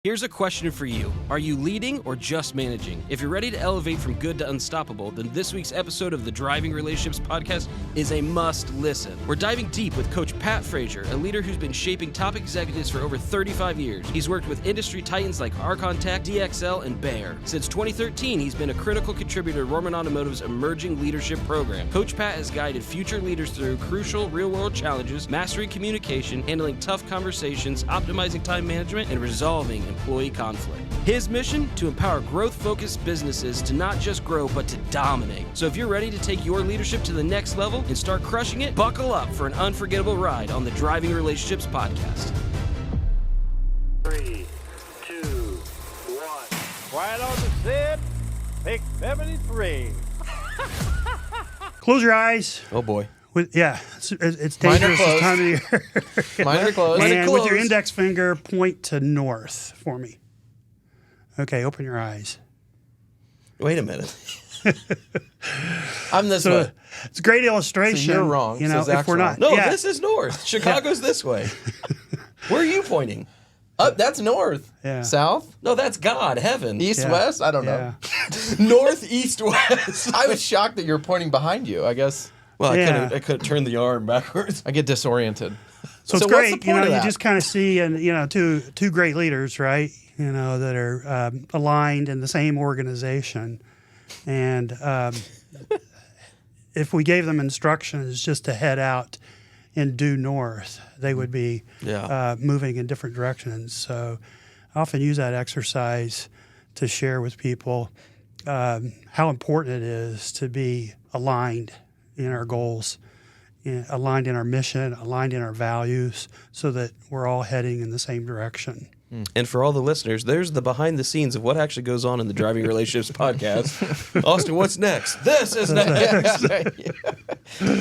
Here's a question for you. Are you leading or just managing? If you're ready to elevate from good to unstoppable, then this week's episode of the Driving Relationships Podcast is a must listen. We're diving deep with Coach Pat Frazier, a leader who's been shaping top executives for over 35 years. He's worked with industry titans like Archon Tech, DXL, and Bayer. Since 2013, he's been a critical contributor to Roman Automotive's emerging leadership program. Coach Pat has guided future leaders through crucial real-world challenges, mastering communication, handling tough conversations, optimizing time management, and resolving employee conflict. His mission? To empower growth-focused businesses to not just grow, but to dominate. So if you're ready to take your leadership to the next level and start crushing it, buckle up for an unforgettable ride on the Driving Relationships Podcast. 3, 2, 1. Quiet on the set. Pick 73. Close your eyes. Oh boy. It's dangerous this time of the year. Mine are closed. And with your index finger, point to north for me. Okay, open your eyes. Wait a minute. I'm this way. It's a great illustration. So you're wrong. You know, So Zach's if we're not. No, yeah. this is north. Chicago's this way. Where are you pointing? Up, that's north. Yeah. South? No, that's God, heaven. East, Yeah. west? I don't know. Yeah. North, east, west. I was shocked that you're pointing behind you. I guess Well, Yeah. I could turn the arm backwards. I get disoriented. So it's what's great. the point You know, of you that? just kind of see, and two great leaders, right? You know, that are aligned in the same organization, and if we gave them instructions just to head out and due north, they would be moving in different directions. So I often use that exercise to share with people how important it is to be aligned in our goals, aligned in our mission, aligned in our values, so that we're all heading in the same direction. And for all the listeners, there's the behind the scenes of what actually goes on in the Driving Relationships Podcast. Austin, what's next? This is next.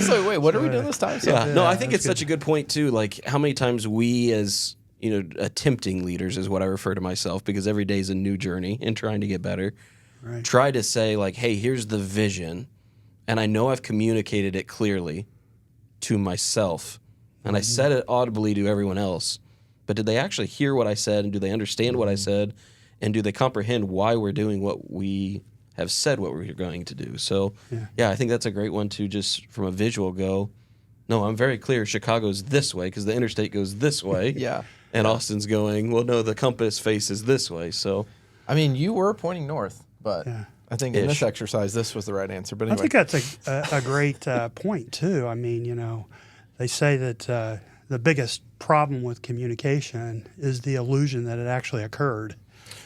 So wait, what are we doing this time? So, No, I think it's such a good point too. Like how many times we as, attempting leaders is what I refer to myself, because every day is a new journey in trying to get better. Right. Try to say like, hey, here's the vision. And I know I've communicated it clearly to myself. And I said it audibly to everyone else. But did they actually hear what I said, and do they understand what I said, and do they comprehend why we're doing what we have said what we're going to do? So, I think that's a great one to just from a visual go, no, I'm very clear Chicago's this way because the interstate goes this way. Yeah. And Austin's going, well, no, the compass faces this way. So, I mean, you were pointing north, but I think in this Ish. exercise, this was the right answer. But I anyway. think that's a great point, too. I mean, they say that the biggest problem with communication is the illusion that it actually occurred.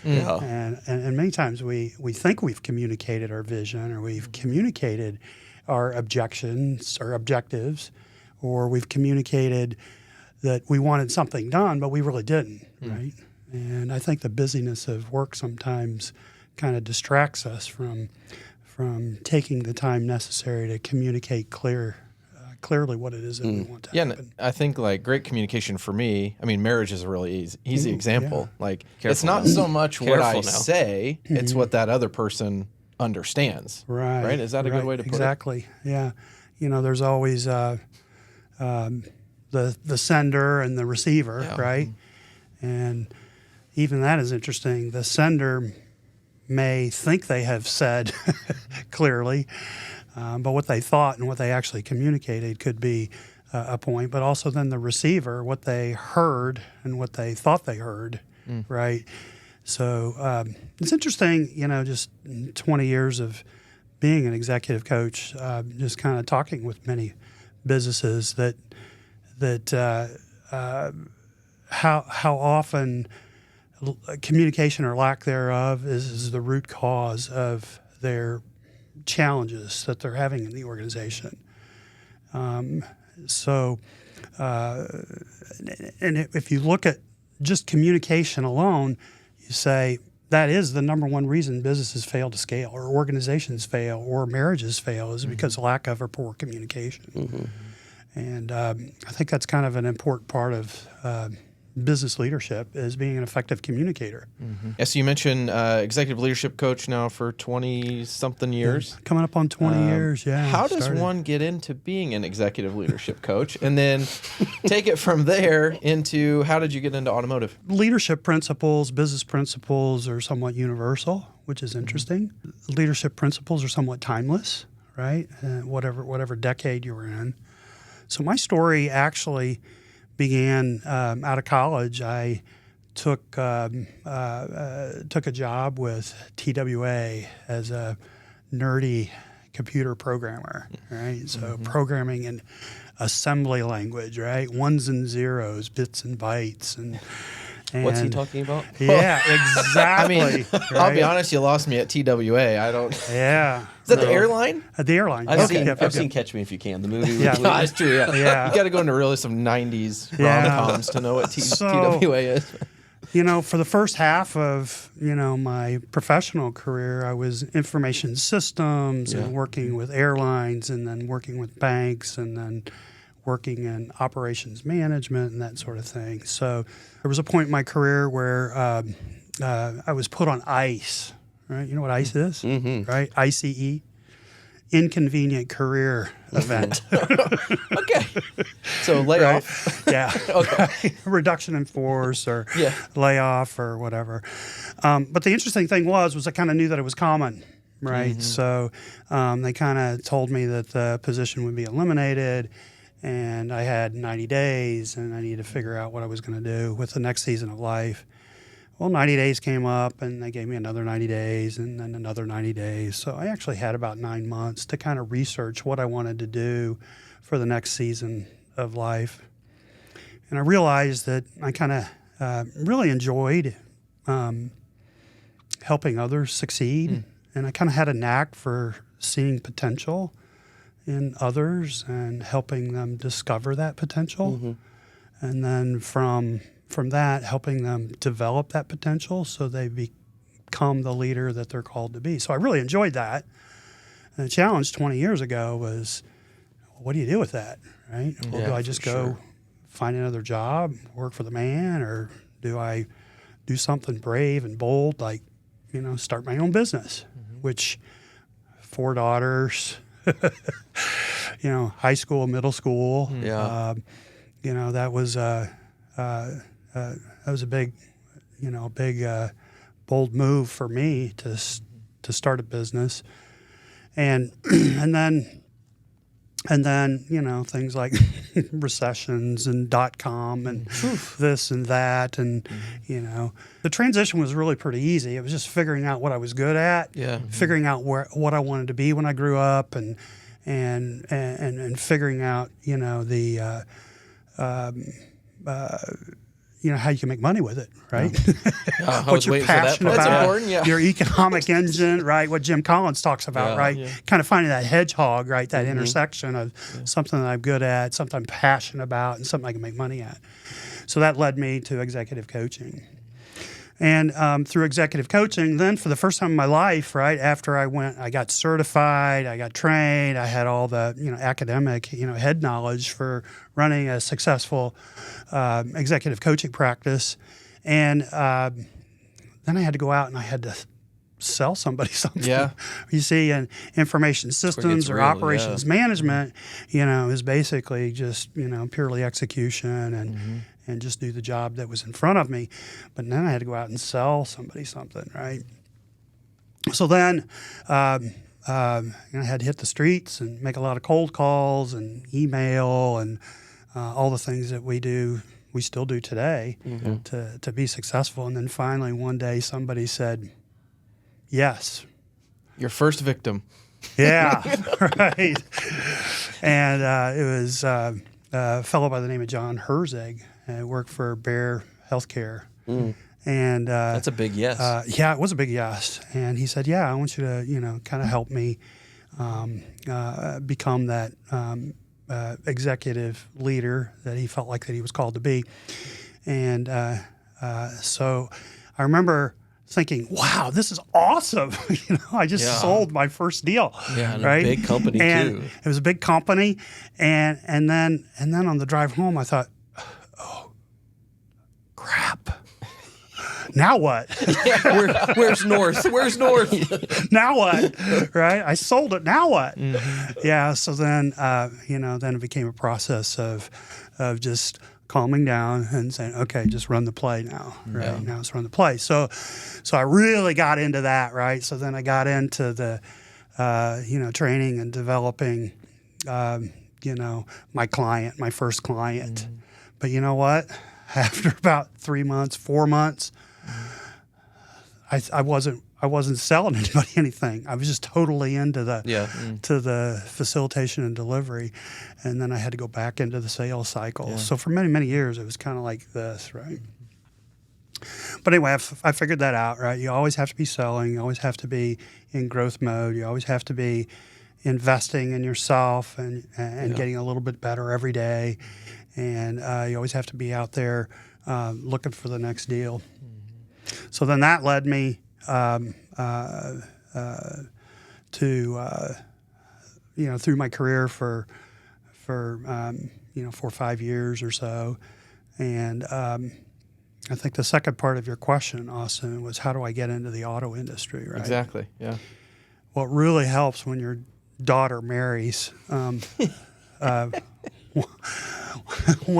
yeah. And many times we think we've communicated our vision, or we've communicated our objections or objectives, or we've communicated that we wanted something done, but we really didn't, right? And I think the busyness of work sometimes kind of distracts us from taking the time necessary to communicate clearly what it is that we want to Yeah, happen. and I think like great communication for me, I mean, marriage is a really easy example. Like it's not so much what I Careful now. say, it's what that other person understands. Right. Is that a good way to put it? Exactly. Yeah. There's always the sender and the receiver, right? And even that is interesting. The sender may think they have said clearly, but what they thought and what they actually communicated could be a point. But also then the receiver, what they heard and what they thought they heard, right? So it's interesting, just 20 years of being an executive coach, just kind of talking with many businesses that how often communication or lack thereof is the root cause of their challenges that they're having in the organization. And if you look at just communication alone, you say that is the number one reason businesses fail to scale, or organizations fail, or marriages fail, is because of lack of or poor communication. And I think that's kind of an important part of business leadership is being an effective communicator. Yeah, so you mentioned executive leadership coach now for 20-something years. Coming up on 20 years, yeah. How does one get into being an executive leadership coach? And then take it from there into how did you get into automotive? Leadership principles, business principles are somewhat universal, which is interesting. Leadership principles are somewhat timeless, right? Whatever decade you were in. So my story actually began out of college. I took a job with TWA as a nerdy computer programmer, right? So programming in assembly language, right? Ones and zeros, bits and bytes, and What's he talking about? Yeah, exactly. I mean, I'll be honest, you lost me at TWA. I don't. Yeah. Is that the airline? The airline. I've Okay. seen Catch Me If You Can, the movie. Yeah. That's true. Yeah. Yeah. You got to go into really some 90s Yeah. rom-coms to know what So- TWA is. For the first half of, my professional career, I was information systems and working with airlines and then working with banks and then working in operations management and that sort of thing. So there was a point in my career where I was put on ICE, right? You know what ICE is, right? ICE, inconvenient career event. Okay. So layoff. Yeah. Okay. Reduction in force or Yeah. layoff or whatever. But the interesting thing was I kind of knew that it was common, right? So they kind of told me that the position would be eliminated and I had 90 days and I needed to figure out what I was going to do with the next season of life. Well, 90 days came up and they gave me another 90 days and then another 90 days. So I actually had about 9 months to kind of research what I wanted to do for the next season of life. And I realized that I kind of really enjoyed helping others succeed. And I kind of had a knack for seeing potential in others and helping them discover that potential. And then from that, helping them develop that potential so they become the leader that they're called to be. So I really enjoyed that. And the challenge 20 years ago was, what do you do with that, right? Well, do I just go find another job, work for the man, or do I do something brave and bold, like, start my own business, which 4 daughters, high school, middle school. Yeah. That was a big, bold move for me to start a business, and then things like recessions and .com and this and that, and the transition was really pretty easy. It was just figuring out what I was good at, figuring out what I wanted to be when I grew up, and figuring out how you can make money with it, right? What you're passionate about, your economic engine, right? What Jim Collins talks about, right? Yeah. Kind of finding that hedgehog, right? That intersection of something that I'm good at, something I'm passionate about, and something I can make money at. So that led me to executive coaching. And through executive coaching, then for the first time in my life, right, after I got certified, I got trained, I had all the, academic, head knowledge for running a successful executive coaching practice. And then I had to go out and I had to sell somebody something. Yeah. You see, in information systems or operations management, is basically just, purely execution and just do the job that was in front of me. But then I had to go out and sell somebody something, right? So then I had to hit the streets and make a lot of cold calls and email and all the things that we still do today to be successful. And then finally one day somebody said, yes. Your first victim. Yeah, right. And it was a fellow by the name of John Herzig. I worked for Bayer Healthcare. And that's a big yes. Yeah, it was a big yes. And he said, I want you to, kind of help me become that executive leader that he felt like that he was called to be. And so I remember thinking, wow, this is awesome. I just sold my first deal. Yeah, and right? a big company and too. It was a big company. And then on the drive home, I thought, crap. Now what? Where's north? Where's north? Now what? Right? I sold it. Now what? Yeah. So then, then it became a process of just calming down and saying, okay, just run the play now. Right? Yeah. Now let's run the play. So I really got into that. Right. So then I got into the, training and developing, my client, my first client. But you know what? After about 3 months, 4 months, I wasn't selling anybody anything. I was just totally into to the facilitation and delivery, and then I had to go back into the sales cycle. Yeah. So for many, many years, it was kind of like this, right? But anyway, I figured that out, right? You always have to be selling. You always have to be in growth mode. You always have to be investing in yourself and getting a little bit better every day. And you always have to be out there looking for the next deal. So then that led me to through my career for 4 or 5 years or so. And I think the second part of your question, Austin, was how do I get into the auto industry, right? Exactly, yeah. Well, it really helps when your daughter marries one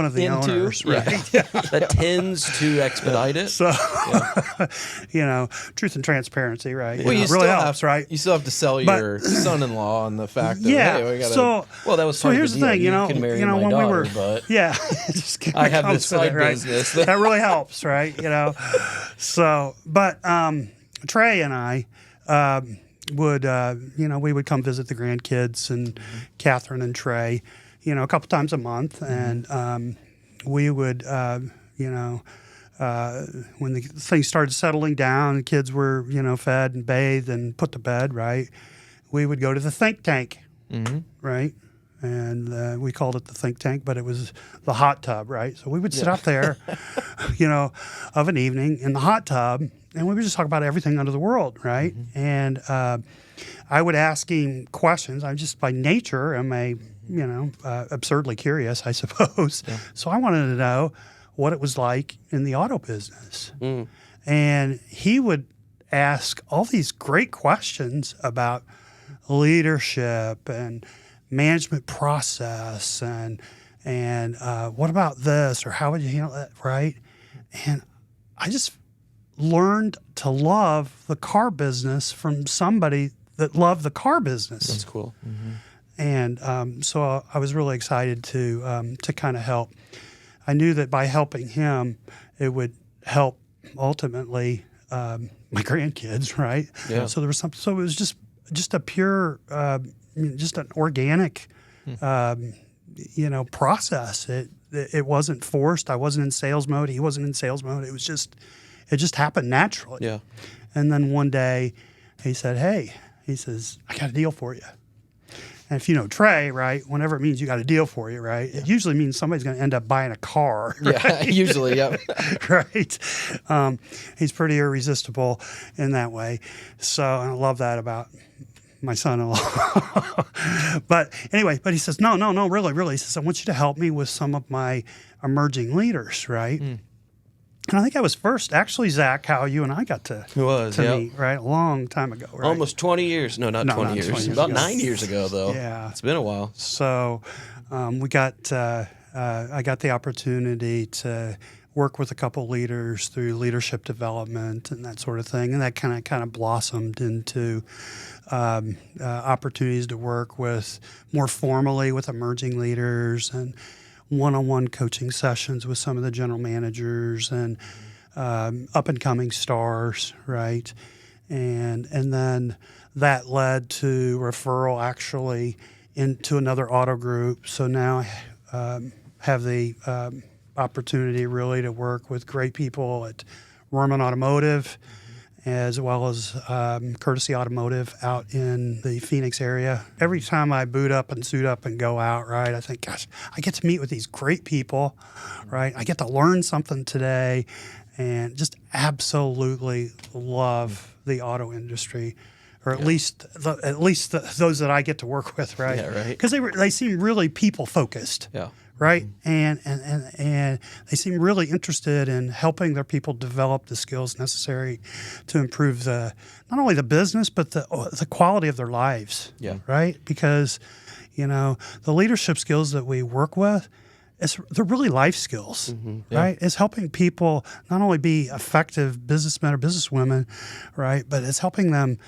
of the owners, right? Yeah. That tends to expedite it. So, truth and transparency, right? Well, you it still really helps, right? You still have to sell your son-in-law on the fact that, hey, we gotta... Well, that was part here's of the thing, deal. You can marry my when daughter, we were, but just I have comes this with side it, right? business. That really helps, right? So, but Trey and I would, we would come visit the grandkids and Catherine and Trey, a couple times a month, and we would, when the things started settling down, the kids were, fed and bathed and put to bed, right? We would go to the think tank, right? And we called it the think tank, but it was the hot tub, right? So we would sit out there, of an evening in the hot tub, and we would just talk about everything under the world, right? And I would ask him questions. I'm just by nature am a absurdly curious, I suppose. Yeah. So I wanted to know what it was like in the auto business. And he would ask all these great questions about leadership and management process and what about this, or how would you handle that, right? And I just learned to love the car business from somebody that loved the car business. That's cool. And so I was really excited to kind of help. I knew that by helping him, it would help ultimately my grandkids, right? Yeah. So there was something. So it was just a pure, just an organic, process. It wasn't forced. I wasn't in sales mode. He wasn't in sales mode. It just happened naturally. Yeah. And then one day, he said, "Hey," he says, "I got a deal for you." And if you know Trey, right, whenever it means you got a deal for you, right, it usually means somebody's going to end up buying a car. Right? Yeah, usually, yeah. Right. He's pretty irresistible in that way. So and I love that about my son-in-law. But anyway, he says, no, really. He says, I want you to help me with some of my emerging leaders, right? And I think I was first, actually, Zach, how you and I got to meet, right? A long time ago, right? Almost 20 years. No, not 20 years. 20 years About ago. 9 years ago, though. Yeah. It's been a while. So I got the opportunity to work with a couple leaders through leadership development and that sort of thing. And that kind of blossomed into opportunities to work with more formally with emerging leaders and one-on-one coaching sessions with some of the general managers and up-and-coming stars, right? And then that led to referral actually into another auto group. So now I have the opportunity really to work with great people at Roman Automotive, as well as Courtesy Automotive out in the Phoenix area. Every time I boot up and suit up and go out, right, I think, gosh, I get to meet with these great people, right? I get to learn something today and just absolutely love the auto industry, or at least those that I get to work with, right? Yeah, right. Because they seem really people-focused. Yeah. right? And they seem really interested in helping their people develop the skills necessary to improve not only the business but the quality of their lives. Yeah. Right? Because the leadership skills that we work with, they're really life skills, right? It's helping people not only be effective businessmen or businesswomen, right, but it's helping them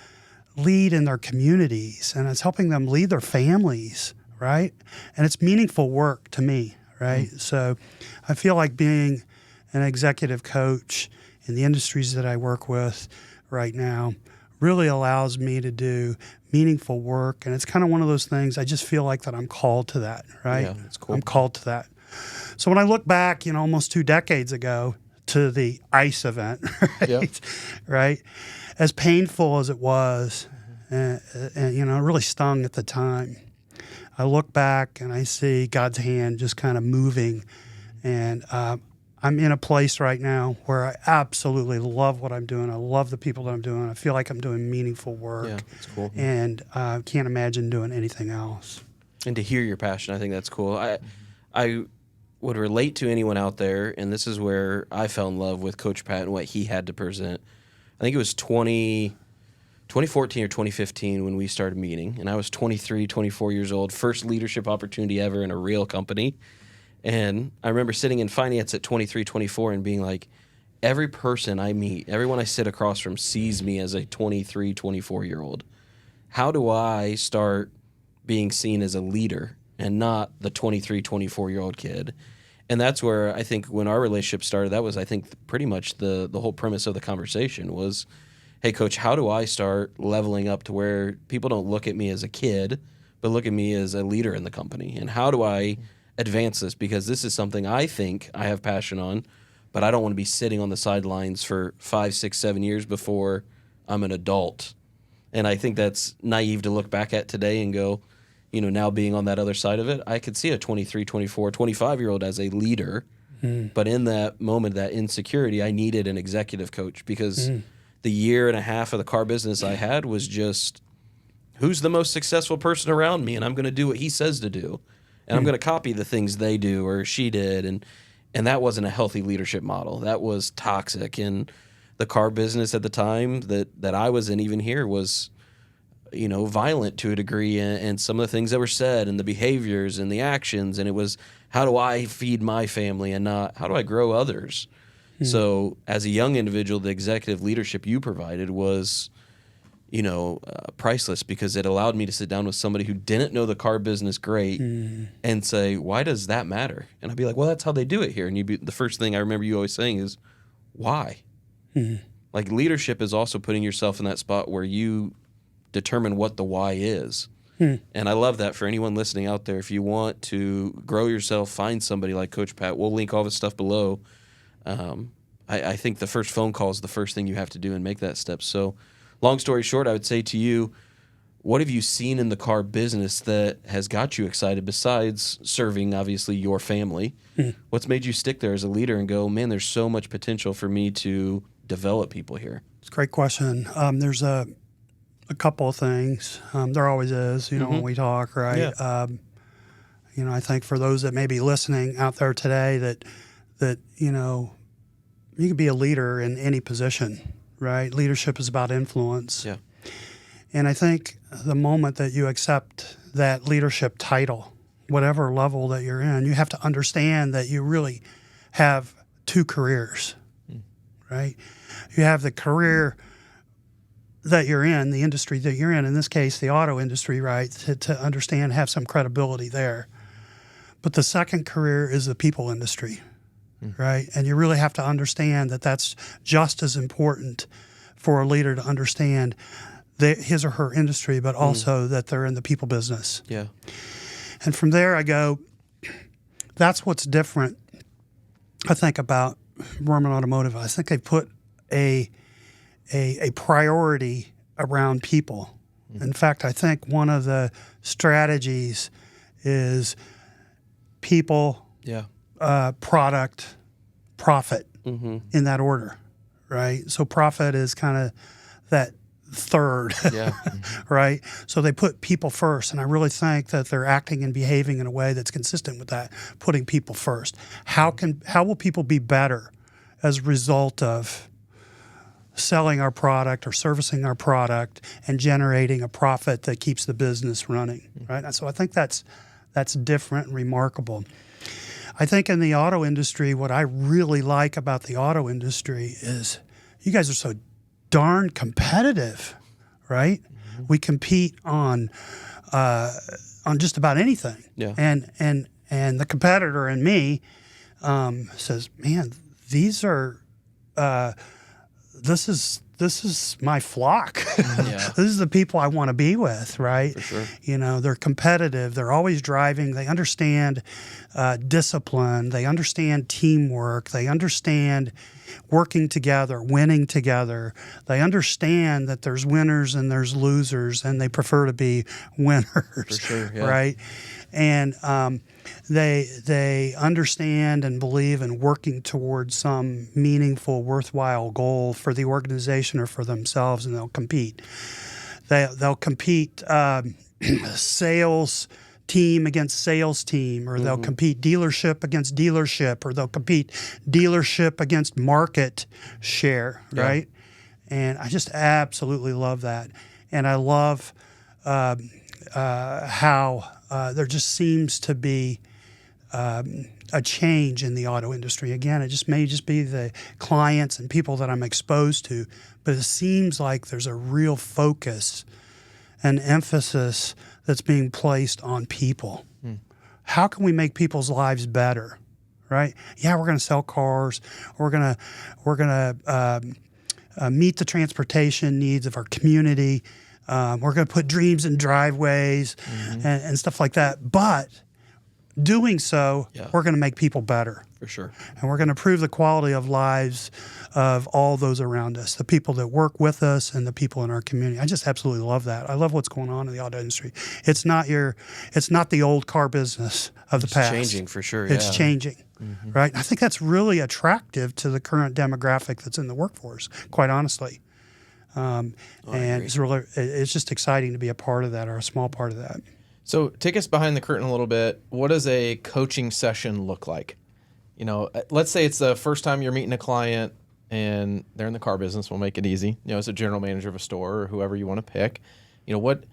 lead in their communities, and it's helping them lead their families, right? And it's meaningful work to me, right? So I feel like being an executive coach in the industries that I work with right now really allows me to do meaningful work. And it's kind of one of those things, I just feel like that I'm called to that, right? Yeah, that's cool. I'm called to that. So when I look back, almost 2 decades ago to the ICE event, right? Yep. Right? As painful as it was, and it really stung at the time, I look back and I see God's hand just kind of moving. And I'm in a place right now where I absolutely love what I'm doing. I love the people that I'm doing. I feel like I'm doing meaningful work. Yeah, that's cool. And can't imagine doing anything else. And to hear your passion, I think that's cool. I would relate to anyone out there, and this is where I fell in love with Coach Pat and what he had to present. I think it was 2014 or 2015 when we started meeting, and I was 23, 24 years old, first leadership opportunity ever in a real company. And I remember sitting in finance at 23, 24 and being like, every person I meet, everyone I sit across from sees me as a 23, 24-year-old. How do I start being seen as a leader and not the 23, 24-year-old kid? And that's where I think when our relationship started, that was, I think, pretty much the whole premise of the conversation was, hey, Coach, how do I start leveling up to where people don't look at me as a kid, but look at me as a leader in the company? And how do I advance this? Because this is something I think I have passion on, but I don't want to be sitting on the sidelines for 5, 6, 7 years before I'm an adult. And I think that's naive to look back at today and go, now being on that other side of it, I could see a 23, 24, 25-year-old as a leader. But in that moment, that insecurity, I needed an executive coach because the year and a half of the car business I had was just, who's the most successful person around me? And I'm going to do what he says to do. And I'm going to copy the things they do or she did. And that wasn't a healthy leadership model. That was toxic. And the car business at the time that I was in, even here, was violent to a degree, and some of the things that were said and the behaviors and the actions, and it was, how do I feed my family and not how do I grow others? So as a young individual, the executive leadership you provided was, priceless, because it allowed me to sit down with somebody who didn't know the car business great and say, why does that matter? And I'd be like, well, that's how they do it here. And the first thing I remember you always saying is, why? Like, leadership is also putting yourself in that spot where you determine what the why is. And I love that for anyone listening out there. If you want to grow yourself, find somebody like Coach Pat. We'll link all the stuff below. I think the first phone call is the first thing you have to do and make that step. So long story short, I would say to you, what have you seen in the car business that has got you excited besides serving, obviously, your family? What's made you stick there as a leader and go, man, there's so much potential for me to develop people here? It's a great question. There's a couple of things. There always is, when we talk, right? Yeah. I think for those that may be listening out there today that you can be a leader in any position, right? Leadership is about influence. Yeah. And I think the moment that you accept that leadership title, whatever level that you're in, you have to understand that you really have 2 careers, right? You have the career that you're in, the industry that you're in this case, the auto industry, right, to understand, have some credibility there. But the second career is the people industry, right? And you really have to understand that that's just as important for a leader to understand his or her industry, but also that they're in the people business. Yeah. And from there I go, that's what's different, I think, about Roman Automotive. I think they put a priority around people. In fact, I think one of the strategies is people, product, profit, in that order, right? So profit is kind of third, Yeah. right? So they put people first, and I really think that they're acting and behaving in a way that's consistent with that, putting people first. How will people be better as a result of selling our product or servicing our product and generating a profit that keeps the business running, right? And so I think that's different and remarkable. I think in the auto industry, what I really like about the auto industry is you guys are so darn competitive, right? Mm-hmm. We compete on just about anything. Yeah. And the competitor in me says, man, these are this is my flock. Yeah. This is the people I want to be with, right? For sure. You know, they're competitive. They're always driving. They understand discipline. They understand teamwork. They understand working together, winning together. They understand that there's winners and there's losers, and they prefer to be winners, For sure, yeah. right? And they understand and believe in working towards some meaningful, worthwhile goal for the organization or for themselves, and they'll compete. They'll compete sales team against sales team, or they'll compete dealership against dealership, or they'll compete dealership against market share, right? And I just absolutely love that. And I love how there just seems to be a change in the auto industry. Again, it may just be the clients and people that I'm exposed to, but it seems like there's a real focus and emphasis that's being placed on people. How can we make people's lives better, right? Yeah, we're going to sell cars. We're going to meet the transportation needs of our community. We're going to put dreams in driveways and stuff like that. But doing so, we're going to make people better. For sure. And we're going to improve the quality of lives of all those around us, the people that work with us and the people in our community. I just absolutely love that. I love what's going on in the auto industry. It's not the old car business of the past. It's changing for sure. It's changing, right? And I think that's really attractive to the current demographic that's in the workforce, quite honestly. And it's just exciting to be a part of that, or a small part of that. So take us behind the curtain a little bit. What does a coaching session look like? You know, let's say it's the first time you're meeting a client and they're in the car business. We'll make it easy. You know, as a general manager of a store or whoever you want to pick, you know, what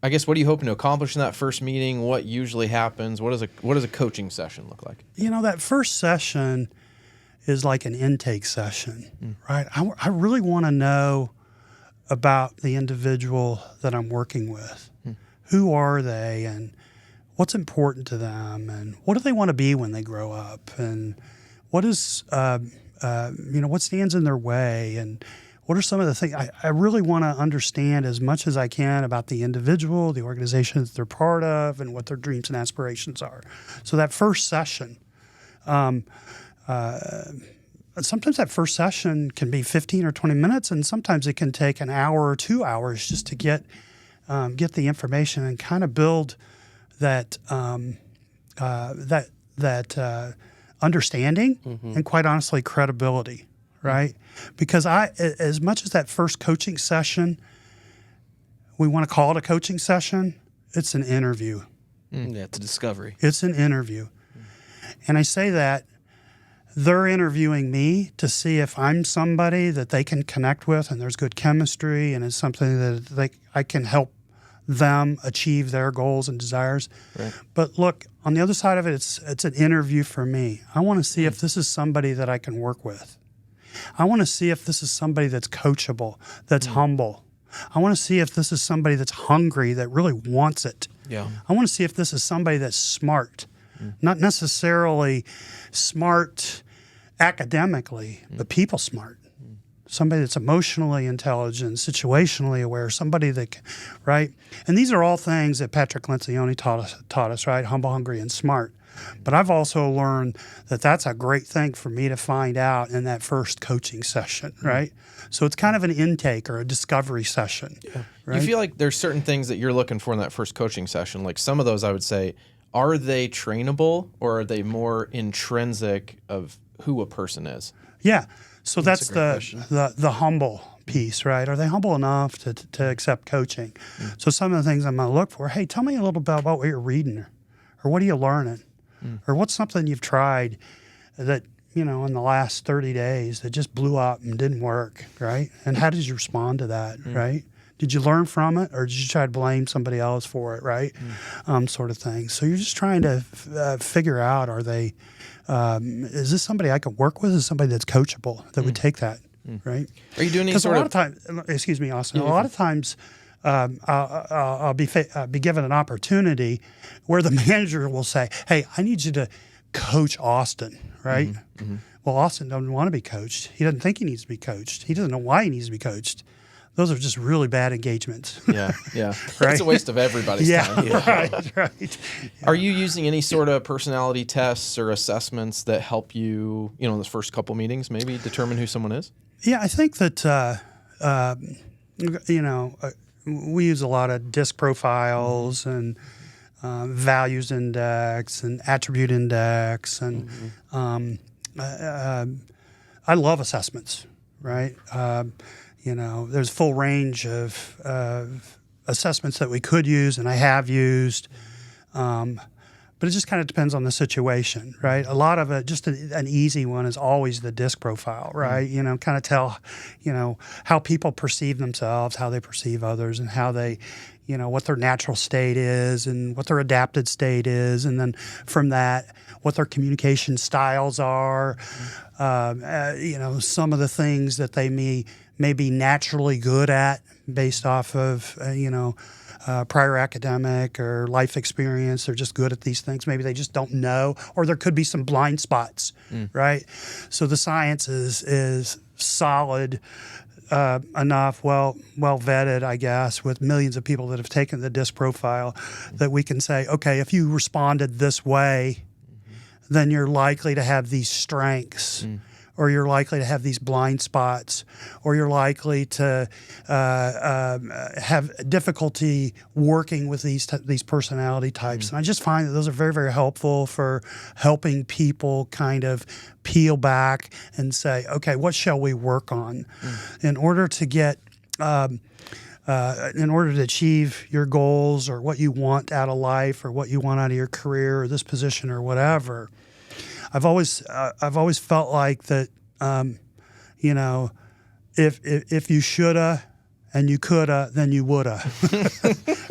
are you hoping to accomplish in that first meeting? What usually happens? What does a coaching session look like? You know, that first session is like an intake session, right? I really want to know about the individual that I'm working with. Who are they, and what's important to them, and what do they want to be when they grow up, and what is what stands in their way, and what are some of the things I really want to understand as much as I can about the individual, the organization that they're part of, and what their dreams and aspirations are. So that first session, sometimes that first session can be 15 or 20 minutes, and sometimes it can take an hour or 2 hours just to get the information and kind of build that understanding and, quite honestly, credibility, right? Because as much as that first coaching session, we want to call it a coaching session, it's an interview. Yeah, it's a discovery. It's an interview. And I say that they're interviewing me to see if I'm somebody that they can connect with and there's good chemistry and it's something that I can help them achieve their goals and desires. Right. But look, on the other side of it, it's an interview for me. I want to see if this is somebody that I can work with. I want to see if this is somebody that's coachable, that's humble. I want to see if this is somebody that's hungry, that really wants it. Yeah. I want to see if this is somebody that's smart, not necessarily smart academically, but people smart. Somebody that's emotionally intelligent, situationally aware, somebody that, right? And these are all things that Patrick Lencioni taught us, right? Humble, hungry, and smart. But I've also learned that that's a great thing for me to find out in that first coaching session, right? So it's kind of an intake or a discovery session. Yeah. Right? You feel like there's certain things that you're looking for in that first coaching session. Like some of those, I would say, are they trainable or are they more intrinsic of who a person is? Yeah. So that's the humble piece, right? Are they humble enough to accept coaching? So some of the things I'm going to look for, hey, tell me a little bit about what you're reading, or what are you learning, or what's something you've tried that, in the last 30 days that just blew up and didn't work, right? And how did you respond to that, right? Did you learn from it, or did you try to blame somebody else for it, right? Sort of thing. So you're just trying to figure out, are they, is this somebody I could work with? Is somebody that's coachable that would take that, right? Are you doing any Because a sort lot of of times, excuse me, Austin, a lot of times I'll be given an opportunity where the manager will say, hey, I need you to coach Austin, right? Well, Austin doesn't want to be coached. He doesn't think he needs to be coached. He doesn't know why he needs to be coached. Those are just really bad engagements. Yeah. Right? It's a waste of everybody's time. Right. Are you using any sort of personality tests or assessments that help you, in those first couple meetings, maybe determine who someone is? Yeah, I think that, we use a lot of DISC profiles and values index and attribute index. And I love assessments, right? There's a full range of assessments that we could use and I have used. But it just kind of depends on the situation, right? A lot of it, just an easy one is always the DISC profile, right? Kind of tell, how people perceive themselves, how they perceive others, and how they, what their natural state is and what their adapted state is. And then from that, what their communication styles are, some of the things that they may be naturally good at based off of, prior academic or life experience. They're just good at these things. Maybe they just don't know, or there could be some blind spots, right? So the science is solid enough, well vetted, I guess, with millions of people that have taken the DISC profile that we can say, okay, if you responded this way, then you're likely to have these strengths. Or you're likely to have these blind spots, or you're likely to have difficulty working with these personality types. And I just find that those are very, very helpful for helping people kind of peel back and say, okay, what shall we work on in order to get in order to achieve your goals or what you want out of life or what you want out of your career or this position or whatever. I've always felt like that, if you shoulda and you coulda, then you woulda,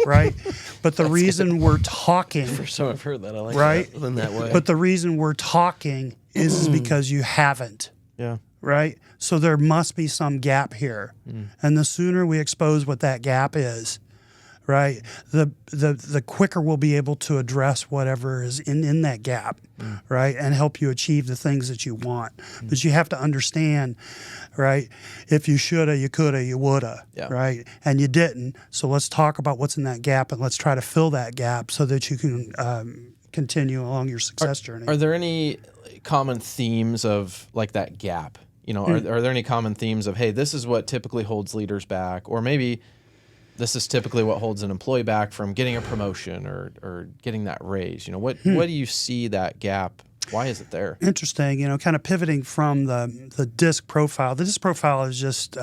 right? But the reason we're talking, For sure, I've heard that. I like right? that in that way. But the reason we're talking is because you haven't. Yeah. Right? So there must be some gap here. And the sooner we expose what that gap is, right, the quicker we'll be able to address whatever is in that gap, right, and help you achieve the things that you want. But you have to understand, right, if you shoulda, you coulda, you woulda, right, and you didn't. So let's talk about what's in that gap and let's try to fill that gap so that you can continue along your success journey. Are there any common themes of like that gap? Are there any common themes of, hey, this is what typically holds leaders back, or maybe this is typically what holds an employee back from getting a promotion or getting that raise? What do you see that gap? Why is it there? Interesting. Kind of pivoting from the DISC profile. The DISC profile is just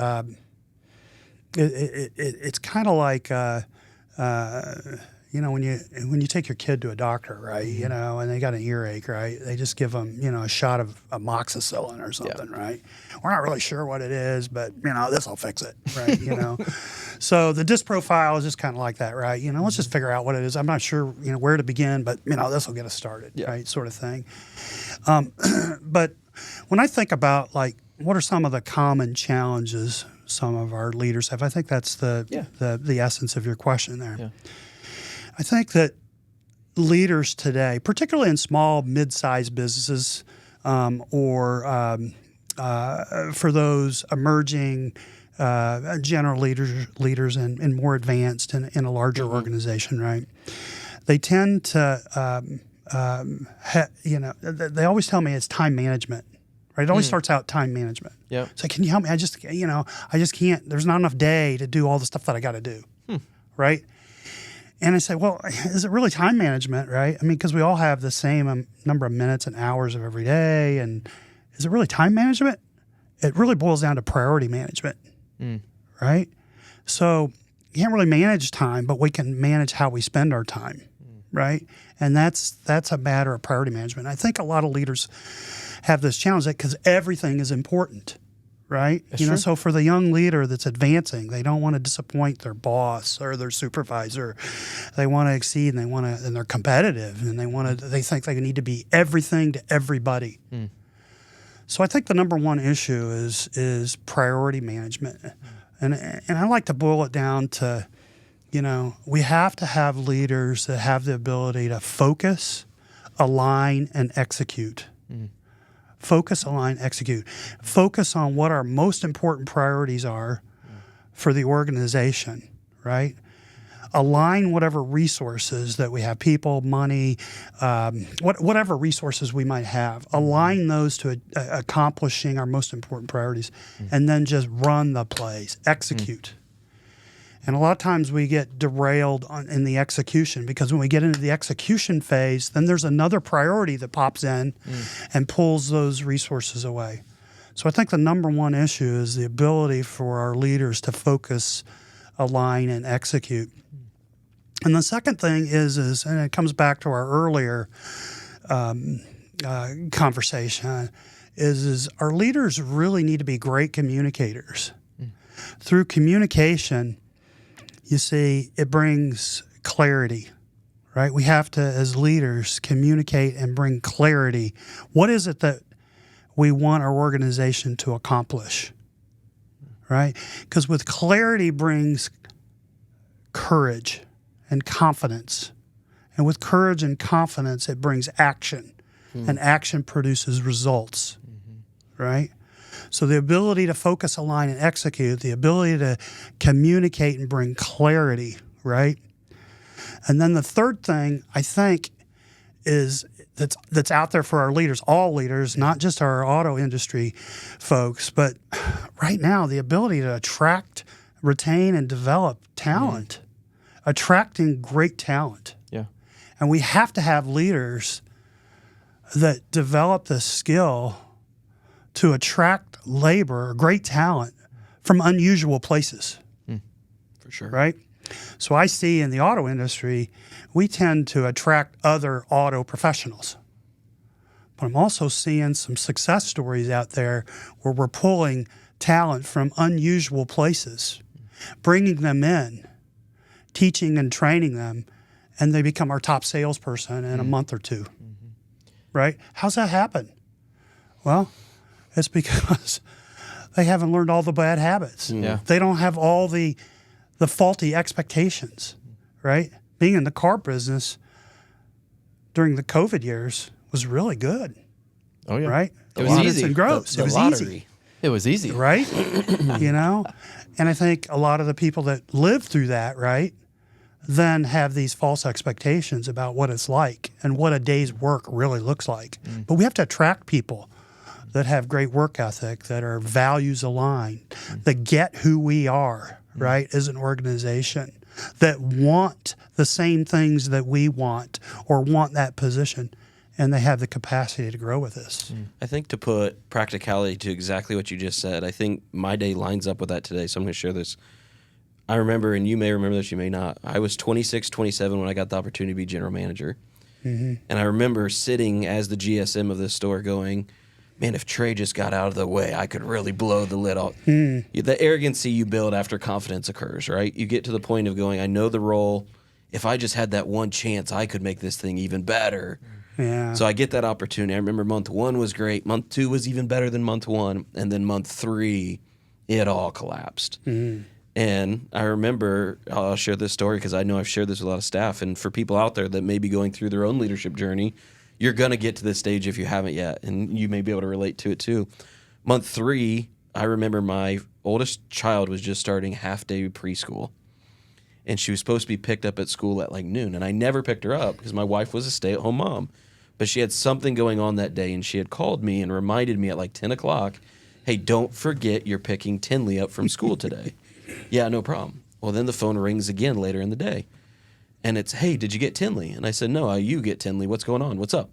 it's kind of like when you take your kid to a doctor, right? And they got an earache, right? They just give them a shot of amoxicillin or something, right? We're not really sure what it is, but this will fix it, right? So the DISC profile is just kind of like that, right? Let's just figure out what it is. I'm not sure where to begin, but this will get us started, right? Sort of thing. But when I think about like what are some of the common challenges some of our leaders have, I think that's the essence of your question there. Yeah. I think that leaders today, particularly in small, mid-sized businesses, or for those emerging general leaders and more advanced in a larger organization, right? They tend to, they always tell me it's time management, right? It always starts out time management. Yeah. So can you help me? I just can't. There's not enough day to do all the stuff that I got to do, right? And I say, well, is it really time management, right? I mean, because we all have the same number of minutes and hours of every day. And is it really time management? It really boils down to priority management, right? So you can't really manage time, but we can manage how we spend our time, right? And that's a matter of priority management. I think a lot of leaders have this challenge because everything is important, right? So for the young leader that's advancing, they don't want to disappoint their boss or their supervisor. They want to exceed, and they're competitive, and they think they need to be everything to everybody. So I think the number one issue is priority management. And I like to boil it down to, we have to have leaders that have the ability to focus, align, and execute. Focus, align, execute. Focus on what our most important priorities are for the organization, right? Align whatever resources that we have, people, money, whatever resources we might have, align those to accomplishing our most important priorities, and then just run the plays, execute. And a lot of times we get derailed in the execution, because when we get into the execution phase, then there's another priority that pops in and pulls those resources away. So I think the number one issue is the ability for our leaders to focus, align, and execute. And the second thing is, and it comes back to our earlier conversation, is our leaders really need to be great communicators. Through communication, you see, it brings clarity, right? We have to, as leaders, communicate and bring clarity. What is it that we want our organization to accomplish, right? Because with clarity brings courage and confidence. And with courage and confidence, it brings action. And action produces results, right? So the ability to focus, align, and execute, the ability to communicate and bring clarity, right? And then the third thing, I think, is that's out there for our leaders, all leaders, not just our auto industry folks, but right now, the ability to attract, retain, and develop talent. Attracting great talent. Yeah. And we have to have leaders that develop the skill to attract labor, great talent, from unusual places. For sure. Right? So I see in the auto industry, we tend to attract other auto professionals. But I'm also seeing some success stories out there where we're pulling talent from unusual places, bringing them in, teaching and training them, and they become our top salesperson in a month or two, right? How's that happen? Well, it's because they haven't learned all the bad habits. Yeah. They don't have all the faulty expectations, right? Being in the car business during the COVID years was really good, Oh yeah. right? It was Profits easy. and gross. The It was lottery. easy. It was easy. Right? And I think a lot of the people that live through that, right, then have these false expectations about what it's like and what a day's work really looks like. But we have to attract people that have great work ethic, that are values aligned, that get who we are, right, as an organization, that want the same things that we want or want that position, and they have the capacity to grow with us. I think to put practicality to exactly what you just said, I think my day lines up with that today, so I'm going to share this. I remember, and you may remember this, you may not, I was 26, 27 when I got the opportunity to be general manager. And I remember sitting as the GSM of this store going, man, if Trey just got out of the way, I could really blow the lid off. The arrogancy you build after confidence occurs, right? You get to the point of going, I know the role. If I just had that one chance, I could make this thing even better. Yeah. So I get that opportunity. I remember month 1 was great. Month 2 was even better than month 1. And then month 3, it all collapsed. And I remember, I'll share this story because I know I've shared this with a lot of staff. And for people out there that may be going through their own leadership journey, you're going to get to this stage if you haven't yet. And you may be able to relate to it too. Month 3, I remember my oldest child was just starting half-day preschool. And she was supposed to be picked up at school at like noon. And I never picked her up because my wife was a stay-at-home mom. But she had something going on that day, and she had called me and reminded me at like 10 o'clock, hey, don't forget you're picking Tinley up from school today. Yeah, no problem. Well, then the phone rings again later in the day. And it's, hey, did you get Tinley? And I said, no, you get Tinley. What's going on? What's up?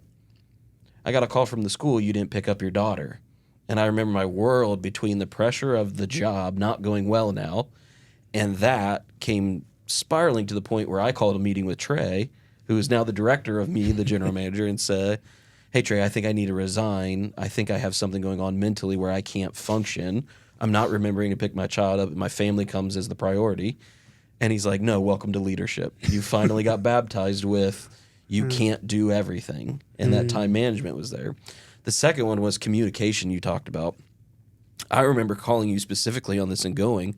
I got a call from the school. You didn't pick up your daughter. And I remember my world between the pressure of the job not going well now, and that came spiraling to the point where I called a meeting with Trey, who is now the director of me, the general manager, and said, hey, Trey, I think I need to resign. I think I have something going on mentally where I can't function. I'm not remembering to pick my child up. My family comes as the priority. And he's like, no, welcome to leadership. You finally got baptized with you can't do everything. And that time management was there. The second one was communication you talked about. I remember calling you specifically on this and going,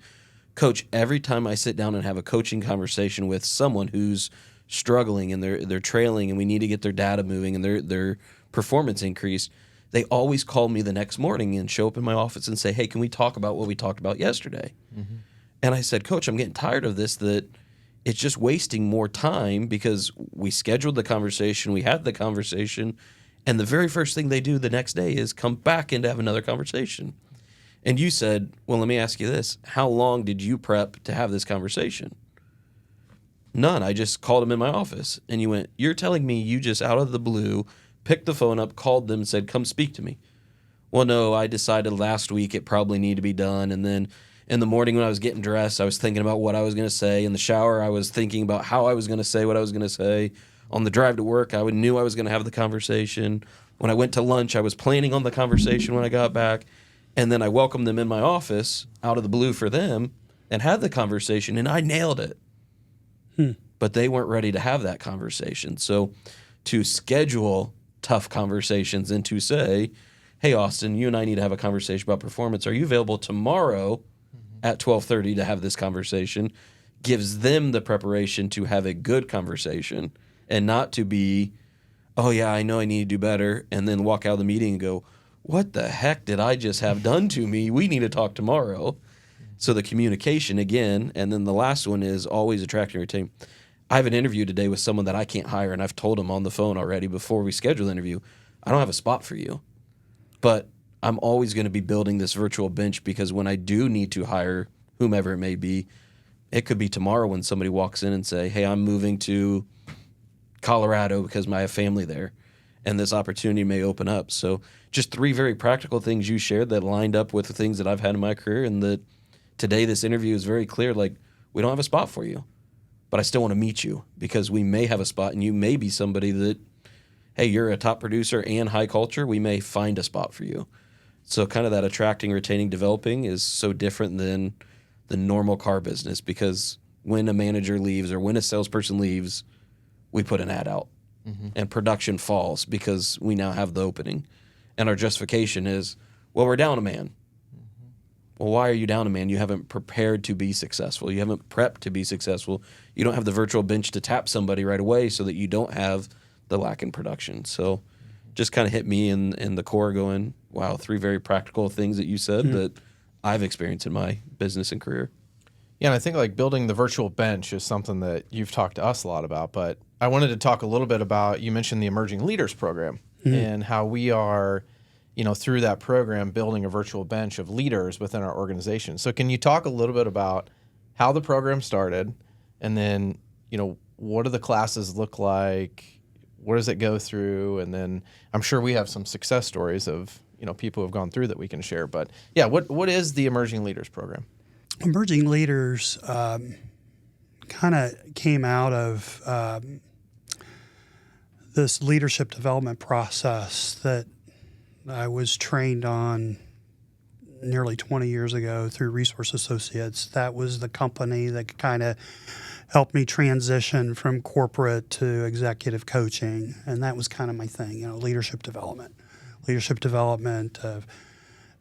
Coach, every time I sit down and have a coaching conversation with someone who's struggling and they're trailing and we need to get their data moving and their performance increased, they always call me the next morning and show up in my office and say, hey, can we talk about what we talked about yesterday? Mm-hmm. And I said, Coach, I'm getting tired of this, that it's just wasting more time because we scheduled the conversation, we had the conversation, and the very first thing they do the next day is come back and have another conversation. And you said, well, let me ask you this. How long did you prep to have this conversation? None. I just called them in my office. And you went, you're telling me you just out of the blue picked the phone up, called them, and said, come speak to me. Well, no, I decided last week it probably needed to be done. And then in the morning when I was getting dressed, I was thinking about what I was going to say. In the shower, I was thinking about how I was going to say what I was going to say. On the drive to work, I knew I was going to have the conversation. When I went to lunch, I was planning on the conversation when I got back. And then I welcomed them in my office out of the blue for them and had the conversation, and I nailed it. But they weren't ready to have that conversation. So to schedule tough conversations and to say, hey, Austin, you and I need to have a conversation about performance. Are you available tomorrow at 12:30 to have this conversation? Gives them the preparation to have a good conversation and not to be, oh, yeah, I know I need to do better, and then walk out of the meeting and go, what the heck did I just have done to me? We need to talk tomorrow. So the communication again, and then the last one is always attracting your team. I have an interview today with someone that I can't hire, and I've told them on the phone already before we schedule the interview, I don't have a spot for you. But I'm always going to be building this virtual bench because when I do need to hire whomever it may be, it could be tomorrow when somebody walks in and say, hey, I'm moving to Colorado because I have family there, and this opportunity may open up. So just 3 very practical things you shared that lined up with the things that I've had in my career, and that today this interview is very clear, like, we don't have a spot for you, but I still want to meet you because we may have a spot and you may be somebody that, hey, you're a top producer and high culture, we may find a spot for you. So kind of that attracting, retaining, developing is so different than the normal car business, because when a manager leaves or when a salesperson leaves, we put an ad out and production falls because we now have the opening. And our justification is, well, we're down a man. Well, why are you down a man? You haven't prepared to be successful. You haven't prepped to be successful. You don't have the virtual bench to tap somebody right away so that you don't have the lack in production. So just kind of hit me in the core going, wow, 3 very practical things that you said that I've experienced in my business and career. Yeah, and I think like building the virtual bench is something that you've talked to us a lot about, but I wanted to talk a little bit about, you mentioned the Emerging Leaders Program and how we are, through that program, building a virtual bench of leaders within our organization. So can you talk a little bit about how the program started, and then, what do the classes look like? What does it go through? And then I'm sure we have some success stories of, people who have gone through that we can share. But yeah, what is the Emerging Leaders Program? Emerging Leaders kind of came out of this leadership development process that I was trained on nearly 20 years ago through Resource Associates. That was the company that kind of helped me transition from corporate to executive coaching, and that was kind of my thing, leadership development of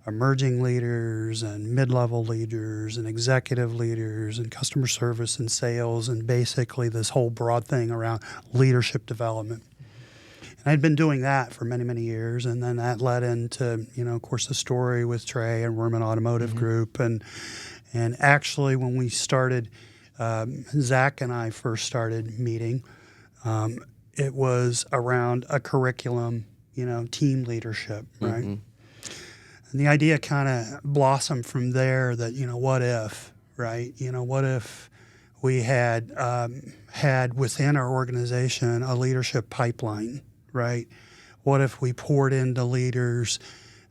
emerging leaders and mid-level leaders and executive leaders and customer service and sales, and basically this whole broad thing around leadership development. And I'd been doing that for many, many years, and then that led into, of course, the story with Trey and Werman Automotive Group. And actually, when we started, Zach and I first started meeting, it was around a curriculum, team leadership, right? And the idea kind of blossomed from there that, what if, right? What if we had within our organization a leadership pipeline, right? What if we poured into leaders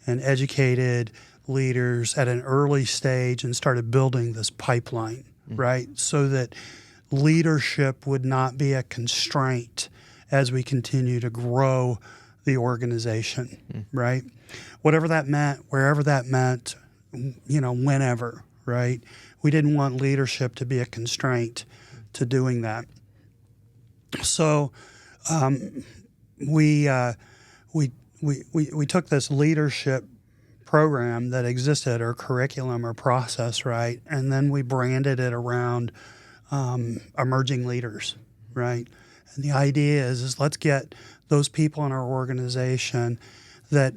and educated leaders at an early stage and started building this pipeline, right? So that leadership would not be a constraint as we continue to grow the organization, right? Whatever that meant, wherever that meant, whenever, right? We didn't want leadership to be a constraint to doing that. So we took this leadership program that existed, or curriculum or process, right? And then we branded it around emerging leaders, right? And the idea is let's get those people in our organization that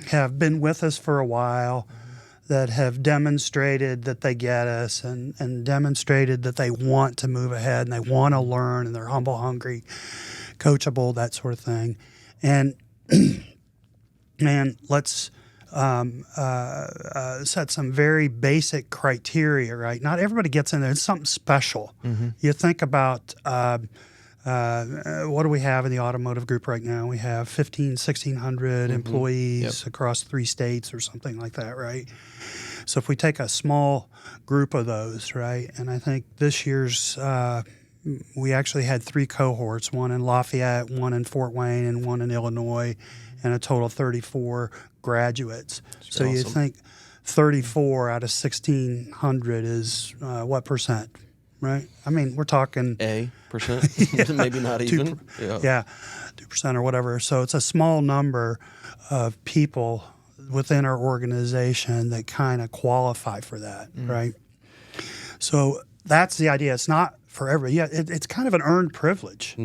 have been with us for a while, that have demonstrated that they get us and demonstrated that they want to move ahead and they want to learn and they're humble, hungry, coachable, that sort of thing. And let's set some very basic criteria, right? Not everybody gets in there. It's something special. You think about what do we have in the automotive group right now? We have 1,600 employees across 3 states or something like that, right? So if we take a small group of those, right, and I think this year's we actually had 3 cohorts, one in Lafayette, one in Fort Wayne, and one in Illinois, and a total of 34 graduates. That's so awesome. you think 34 out of 1,600 is what percent, right? I mean, we're talking A percent, maybe not even. 2% or whatever. So it's a small number of people within our organization that kind of qualify for that, right? So that's the idea. It's not for everybody. Yeah, it's kind of an earned privilege,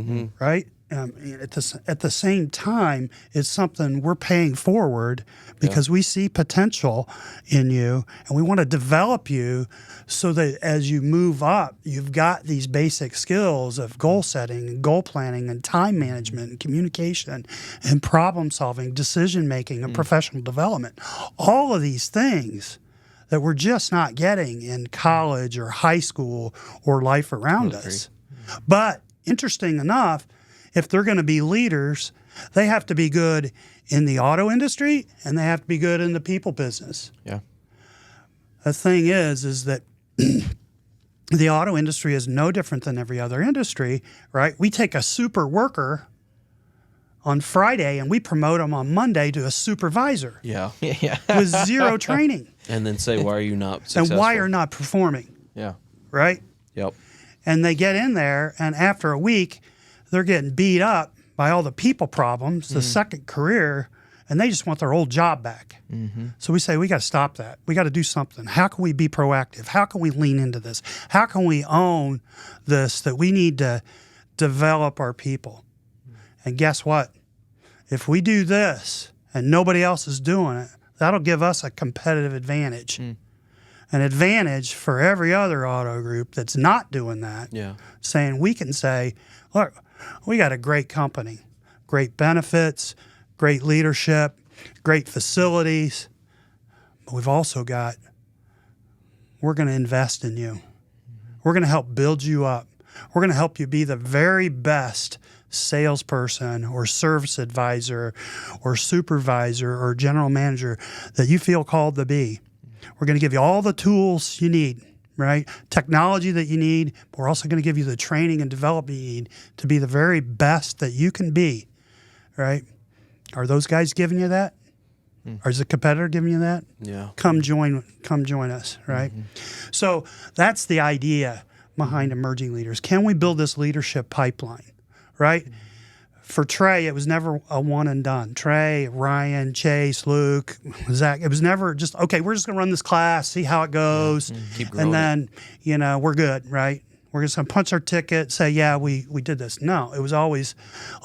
right? At the same time, it's something we're paying forward because we see potential in you, and we want to develop you so that as you move up, you've got these basic skills of goal setting and goal planning and time management and communication and problem solving, decision making and professional development. All of these things that we're just not getting in college or high school or life around us. But interesting enough, if they're going to be leaders, they have to be good in the auto industry and they have to be good in the people business. Yeah. The thing is that the auto industry is no different than every other industry, right? We take a super worker on Friday and we promote them on Monday to a supervisor Yeah. with zero training. And then say, why are you not successful? And why are not performing, Yeah. right? Yep. And they get in there, and after a week, they're getting beat up by all the people problems, the second career, and they just want their old job back. So we say, we got to stop that. We got to do something. How can we be proactive? How can we lean into this? How can we own this, that we need to develop our people? And guess what? If we do this and nobody else is doing it, that'll give us a competitive advantage. An advantage for every other auto group that's not doing that. Yeah. Saying we can say, look, we got a great company, great benefits, great leadership, great facilities, but we've also got, we're going to invest in you. We're going to help build you up. We're going to help you be the very best salesperson or service advisor or supervisor or general manager that you feel called to be. We're going to give you all the tools you need, right? Technology that you need. But we're also going to give you the training and development you need to be the very best that you can be, right? Are those guys giving you that? Or is the competitor giving you that? Yeah. Come join us, right? So that's the idea behind emerging leaders. Can we build this leadership pipeline, right? For Trey, it was never a one and done. Trey, Ryan, Chase, Luke, Zach, it was never just, okay, we're just going to run this class, see how it goes. Keep growing. And then, we're good, right? We're just going to punch our ticket, say, yeah, we did this. No, it was always,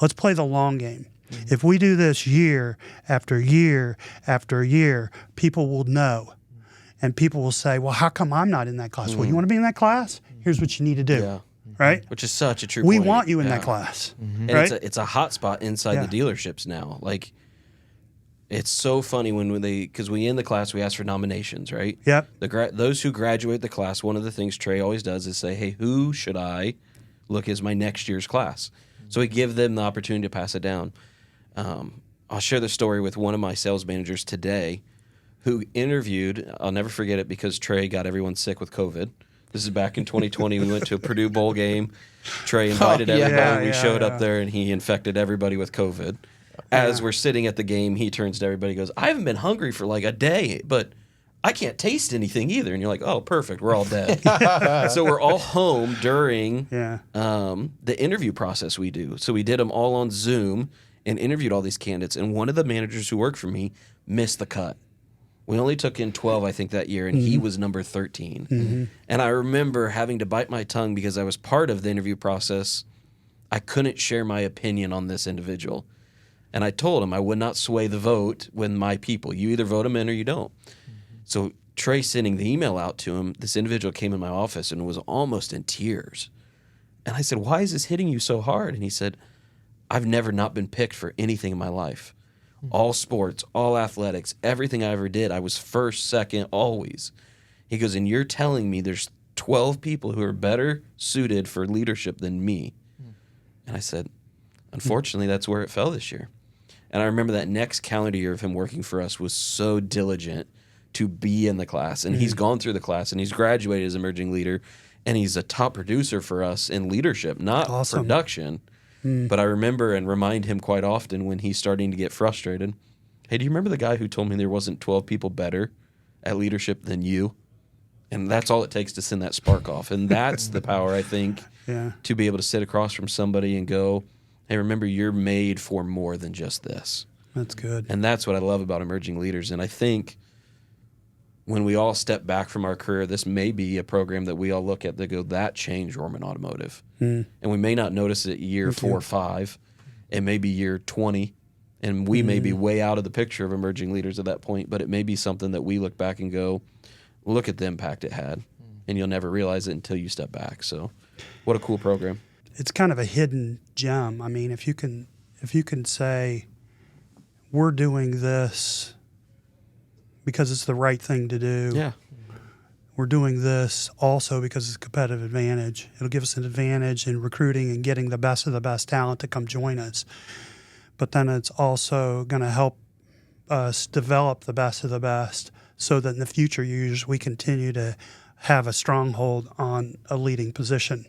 let's play the long game. If we do this year after year after year, people will know. And people will say, well, how come I'm not in that class? Well, you want to be in that class? Here's what you need to do. Yeah. Right? Which is such a true We point. want you in Yeah. that class. And Right? it's a hot spot inside the dealerships now. Like, it's so funny when because we end the class, we ask for nominations, right? Yep. Those who graduate the class, one of the things Trey always does is say, hey, who should I look as my next year's class? So we give them the opportunity to pass it down. I'll share the story with one of my sales managers today who interviewed, I'll never forget it because Trey got everyone sick with COVID. This is back in 2020. We went to a Purdue bowl game. Trey invited everybody. We showed up there, and he infected everybody with COVID. As we're sitting at the game, he turns to everybody and goes, I haven't been hungry for like a day, but I can't taste anything either. And you're like, oh, perfect. We're all dead. So we're all home during the interview process we do. So we did them all on Zoom and interviewed all these candidates. And one of the managers who worked for me missed the cut. We only took in 12, I think, that year, and he was number 13. And I remember having to bite my tongue because I was part of the interview process. I couldn't share my opinion on this individual. And I told him I would not sway the vote with my people. You either vote them in or you don't. So Trey sending the email out to him, this individual came in my office and was almost in tears. And I said, why is this hitting you so hard? And he said, I've never not been picked for anything in my life. All sports, all athletics, everything I ever did, I was first, second, always. He goes, and you're telling me there's 12 people who are better suited for leadership than me. And I said, unfortunately, that's where it fell this year. And I remember that next calendar year of him working for us was so diligent to be in the class. And he's gone through the class, and he's graduated as emerging leader, and he's a top producer for us in leadership, not production. But I remember and remind him quite often when he's starting to get frustrated, hey, do you remember the guy who told me there wasn't 12 people better at leadership than you? And that's all it takes to send that spark off. And that's the power, I think, to be able to sit across from somebody and go, hey, remember, you're made for more than just this. That's good. And that's what I love about emerging leaders. And I think when we all step back from our career, this may be a program that we all look at that go, that changed Orman Automotive. And we may not notice it year 4 or 5. It may be year 20. And we may be way out of the picture of emerging leaders at that point, but it may be something that we look back and go, look at the impact it had. And you'll never realize it until you step back. So what a cool program. It's kind of a hidden gem. I mean, if you can say, we're doing this because it's the right thing to do. Yeah. We're doing this also because it's a competitive advantage. It'll give us an advantage in recruiting and getting the best of the best talent to come join us. But then it's also going to help us develop the best of the best so that in the future years we continue to have a stronghold on a leading position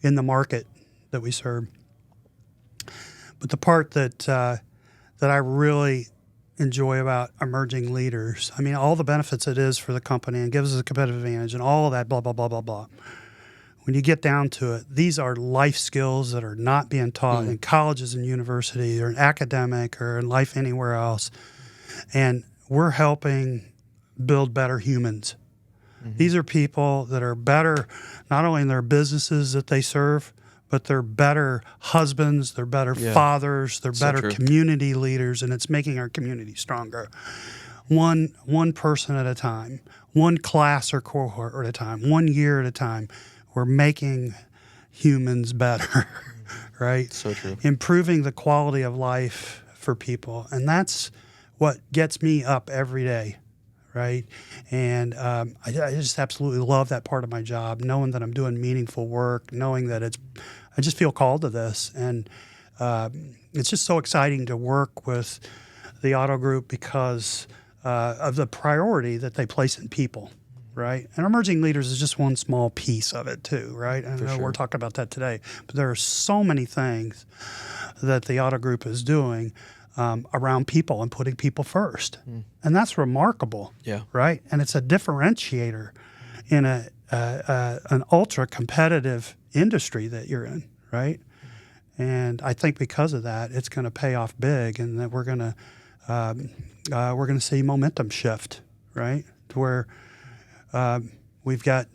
in the market that we serve. But the part that I really enjoy about emerging leaders, I mean, all the benefits it is for the company and gives us a competitive advantage and all of that, blah, blah, blah, blah, blah. When you get down to it, these are life skills that are not being taught in colleges and universities or in academic or in life anywhere else. And we're helping build better humans. These are people that are better, not only in their businesses that they serve, but they're better husbands, they're better fathers, they're better community leaders, and it's making our community stronger. One person at a time, one class or cohort at a time, 1 year at a time. We're making humans better, right? So true. Improving the quality of life for people, and that's what gets me up every day. Right, and I just absolutely love that part of my job, knowing that I'm doing meaningful work, knowing that I just feel called to this, and it's just so exciting to work with the Auto Group because of the priority that they place in people, right? And emerging leaders is just one small piece of it too, right? I know we're talking about that today, but there are so many things that the Auto Group is doing around people and putting people first. And that's remarkable, right? And it's a differentiator in an ultra-competitive industry that you're in, right? And I think because of that, it's going to pay off big, and that we're going to see momentum shift, right? To where we've got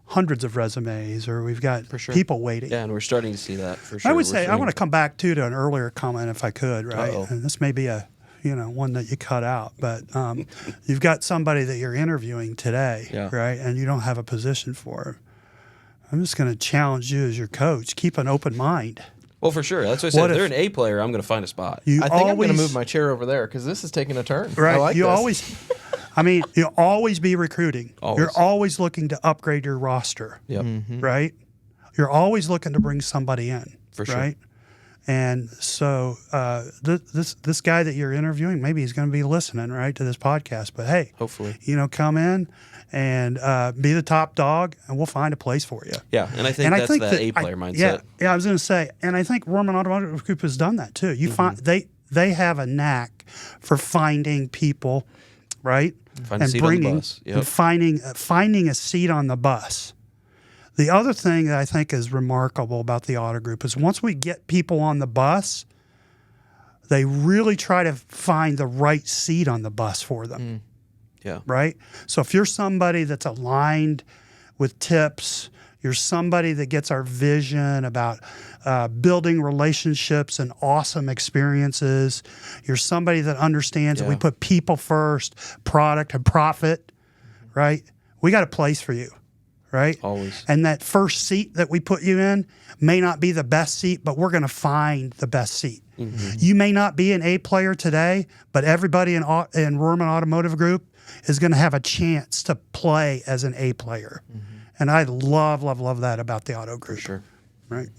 hundreds of resumes, or we've got people waiting. Yeah, and we're starting to see that for sure. I would say I want to come back to an earlier comment if I could, right? And this may be a one that you cut out, but you've got somebody that you're interviewing today, right? And you don't have a position for them. I'm just going to challenge you as your coach. Keep an open mind. Well, for sure. That's what I said. If they're an A player, I'm going to find a spot. I think I'm going to move my chair over there because this is taking a turn. Right. I like you this. always, I mean, you'll always be recruiting. Always. You're always looking to upgrade your roster. Yep. Right? You're always looking to bring somebody in. For sure. Right? And so this guy that you're interviewing, maybe he's going to be listening, right, to this podcast. But hey, hopefully, come in and be the top dog, and we'll find a place for you. Yeah, and I think that's that A-player mindset. Yeah, I was going to say, and I think Roman Automotive Group has done that too. You find they have a knack for finding people, right, Find a seat on the bus. Yep. and finding a seat on the bus. The other thing that I think is remarkable about the Auto Group is once we get people on the bus, they really try to find the right seat on the bus for them. Yeah. Right? So if you're somebody that's aligned with tips, you're somebody that gets our vision about building relationships and awesome experiences, you're somebody that understands that we put people first, product and profit, right? We got a place for you. Right? Always. And that first seat that we put you in may not be the best seat, but we're going to find the best seat. You may not be an A player today, but everybody in Roman Automotive Group is going to have a chance to play as an A player. And I love, love, love that about the Auto Group. For sure. Right.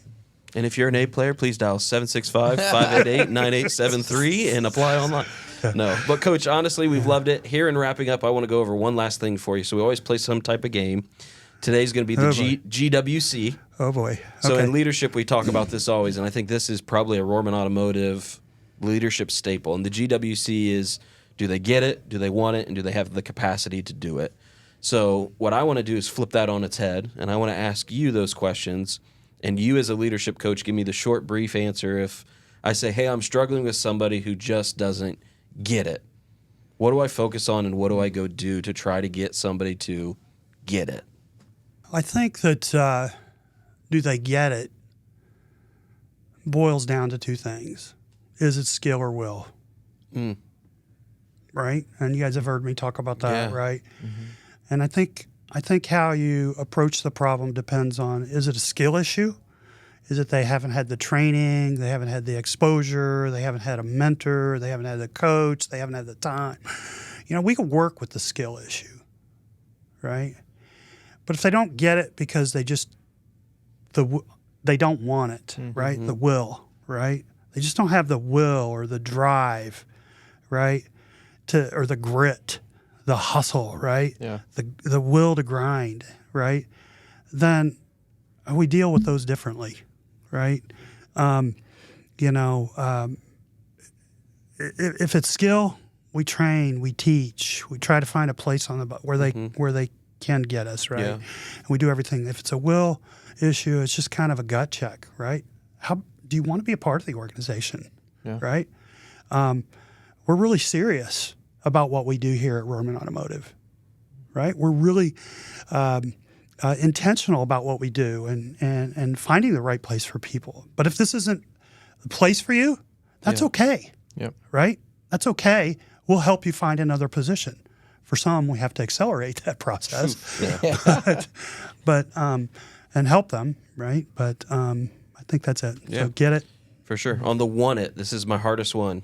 And if you're an A player, please dial 765-588-9873 and apply online. No. But, Coach, honestly, we've loved it. Here in wrapping up, I want to go over one last thing for you. So we always play some type of game. Today's going to be the GWC. Oh, boy. Okay. So in leadership, we talk about this always, and I think this is probably a Roman Automotive leadership staple. And the GWC is, do they get it, do they want it, and do they have the capacity to do it? So what I want to do is flip that on its head, and I want to ask you those questions. And you as a leadership coach, give me the short, brief answer. If I say, hey, I'm struggling with somebody who just doesn't get it, what do I focus on and what do I go do to try to get somebody to get it? I think that do they get it boils down to two things. Is it skill or will? Right? And you guys have heard me talk about that, right? And I think how you approach the problem depends on, is it a skill issue? Is it they haven't had the training, they haven't had the exposure, they haven't had a mentor, they haven't had a coach, they haven't had the time? We can work with the skill issue, right? But if they don't get it because they don't want it, right? The will, right? They just don't have the will or the drive, right? Or the grit, the hustle, right? Yeah. The will to grind, right? Then we deal with those differently, right? If it's skill, we train, we teach, we try to find a place on the where they can get us, right? Yeah. And we do everything. If it's a will issue, it's just kind of a gut check, right? How do you want to be a part of the organization, right? We're really serious about what we do here at Roman Automotive, right? We're really intentional about what we do and finding the right place for people. But if this isn't the place for you, that's okay, right? That's okay. We'll help you find another position. For some, we have to accelerate that process, but and help them, right? But I think that's it. Yeah. So get it. For sure. On the want it, this is my hardest one.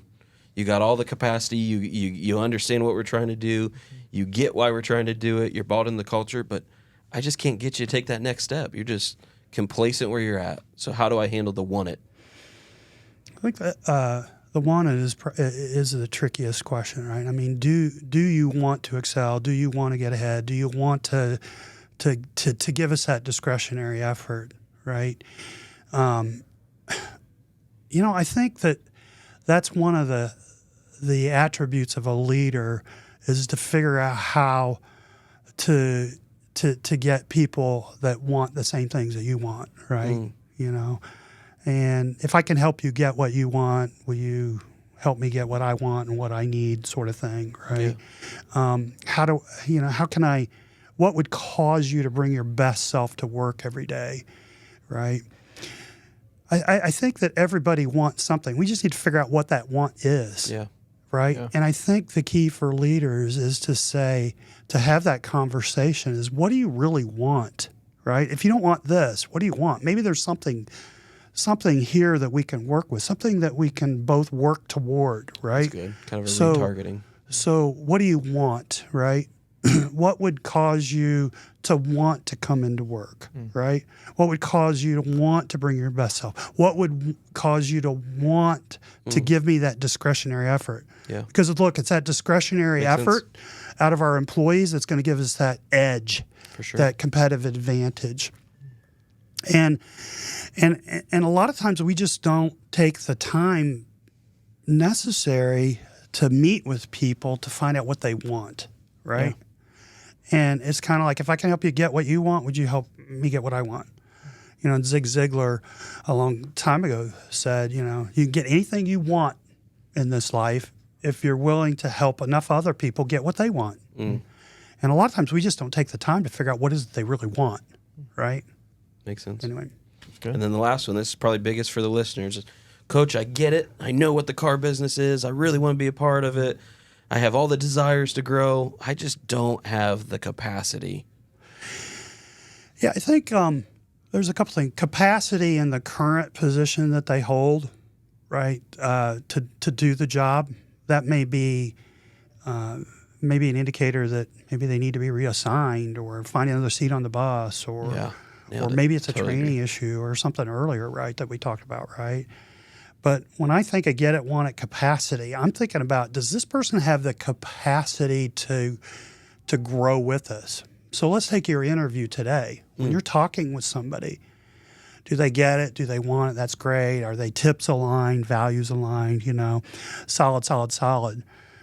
You got all the capacity. You understand what we're trying to do. You get why we're trying to do it. You're bought in the culture, but I just can't get you to take that next step. You're just complacent where you're at. So how do I handle the want it? I think that the want it is the trickiest question, right? I mean, do you want to excel? Do you want to get ahead? Do you want to give us that discretionary effort, right? I think that's one of the attributes of a leader is to figure out how to get people that want the same things that you want, right? And if I can help you get what you want, will you help me get what I want and what I need, sort of thing, right? Yeah. What would cause you to bring your best self to work every day, right? I think that everybody wants something. We just need to figure out what that want is, right? Yeah. And I think the key for leaders is to have that conversation is, what do you really want, right? If you don't want this, what do you want? Maybe there's something here that we can work with, something that we can both work toward, right? That's good. Kind of a retargeting. So what do you want, right? what would cause you to want to come into work, right? What would cause you to want to bring your best self? What would cause you to want to give me that discretionary effort? Yeah. Because look, it's that discretionary Makes effort out of our employees that's going to give us that edge, For sure. that competitive advantage. And a lot of times we just don't take the time necessary to meet with people to find out what they want, right? Yeah. And it's kind of like, if I can help you get what you want, would you help me get what I want? You know, and Zig Ziglar a long time ago said, you know, you can get anything you want in this life if you're willing to help enough other people get what they want. And a lot of times we just don't take the time to figure out what is it they really want, right? Makes sense. Anyway. Good. And then the last one, this is probably biggest for the listeners, is, Coach, I get it. I know what the car business is. I really want to be a part of it. I have all the desires to grow. I just don't have the capacity. Yeah, I think there's a couple things. Capacity in the current position that they hold, right, to do the job. That may be maybe an indicator that maybe they need to be reassigned or find another seat on the bus, or Yeah. or Nailed it. maybe it's a Totally training agree. issue or something earlier, right, that we talked about, right? But when I think of get it, want it, capacity, I'm thinking about, does this person have the capacity to grow with us? So let's take your interview today. When you're talking with somebody, do they get it? Do they want it? That's great. Are they tips aligned, values aligned, you know, solid,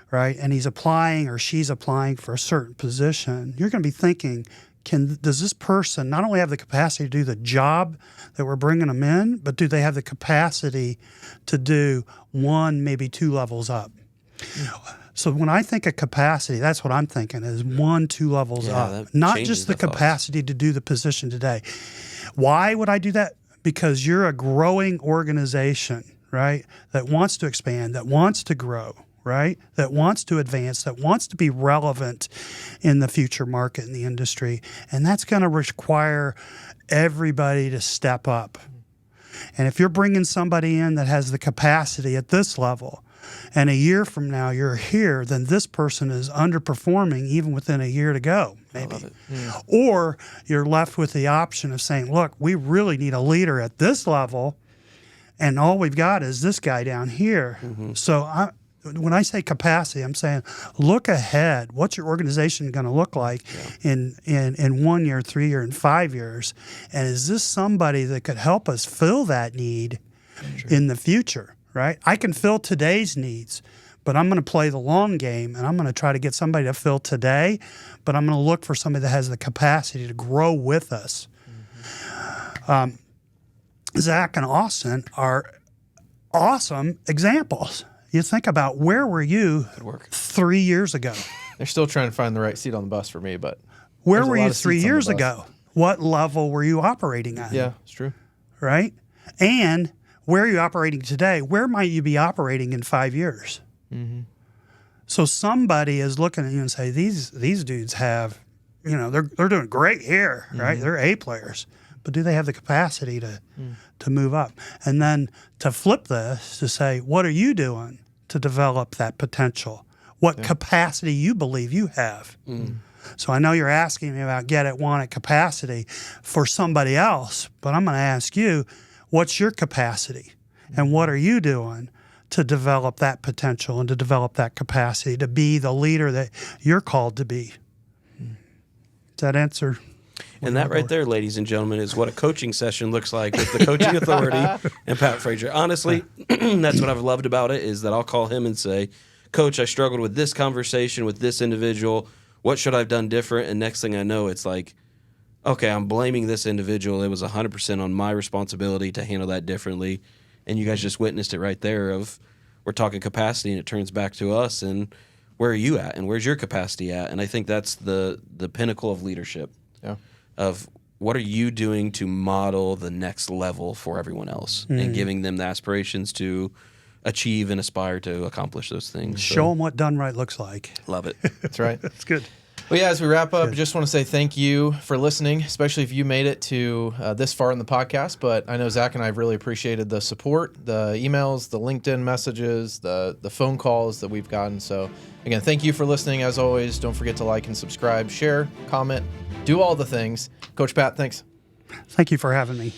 right? And he's applying or she's applying for a certain position. You're going to be thinking, does this person not only have the capacity to do the job that we're bringing them in, but do they have the capacity to do one, maybe two levels up? So when I think of capacity, that's what I'm thinking is 1, 2 levels Yeah, up, that not changes just the the thoughts. capacity to do the position today. Why would I do that? Because you're a growing organization, right, that wants to expand, that wants to grow, right, that wants to advance, that wants to be relevant in the future market in the industry. And that's going to require everybody to step up. And if you're bringing somebody in that has the capacity at this level, and a year from now you're here, then this person is underperforming even within a year to go, maybe. Or you're left with the option of saying, look, we really need a leader at this level, and all we've got is this guy down here. So when I say capacity, I'm saying look ahead. What's your organization going to look like in 1 year, 3 years, and 5 years? And is this somebody that could help us fill that need in the future, right? I can fill today's needs, but I'm going to play the long game, and I'm going to try to get somebody to fill today, but I'm going to look for somebody that has the capacity to grow with us. Zach and Austin are awesome examples. You think about, where were you 3 years ago? They're still trying to find the right seat on the bus for me, but Where there's a were lot you of 3 seats on the years bus. ago? What level were you operating at? Yeah, it's true. Right? And where are you operating today? Where might you be operating in 5 years? So somebody is looking at you and say, these dudes have, you know, they're doing great here, right? They're A players. But do they have the capacity to move up? And then to flip this, to say, what are you doing to develop that potential? What capacity you believe you have? So I know you're asking me about get it, want it, capacity for somebody else, but I'm going to ask you, what's your capacity? And what are you doing to develop that potential and to develop that capacity to be the leader that you're called to be? Does that answer? And that right there, ladies and gentlemen, is what a coaching session looks like with the coaching authority and Pat Frazier. Honestly, that's what I've loved about it, is that I'll call him and say, Coach, I struggled with this conversation with this individual. What should I have done different? And next thing I know, it's like, okay, I'm blaming this individual. It was 100% on my responsibility to handle that differently. And you guys just witnessed it right there of, we're talking capacity and it turns back to us and where are you at and where's your capacity at? And I think that's the pinnacle of leadership. Yeah. Of what are you doing to model the next level for everyone else and giving them the aspirations to achieve and aspire to accomplish those things. Show them what done right looks like. Love it. That's right. That's good. Well, yeah, as we wrap up, just want to say thank you for listening, especially if you made it to this far in the podcast. But I know Zach and I have really appreciated the support, the emails, the LinkedIn messages, the phone calls that we've gotten. So, again, thank you for listening. As always, don't forget to like and subscribe, share, comment, do all the things. Coach Pat, thanks. Thank you for having me.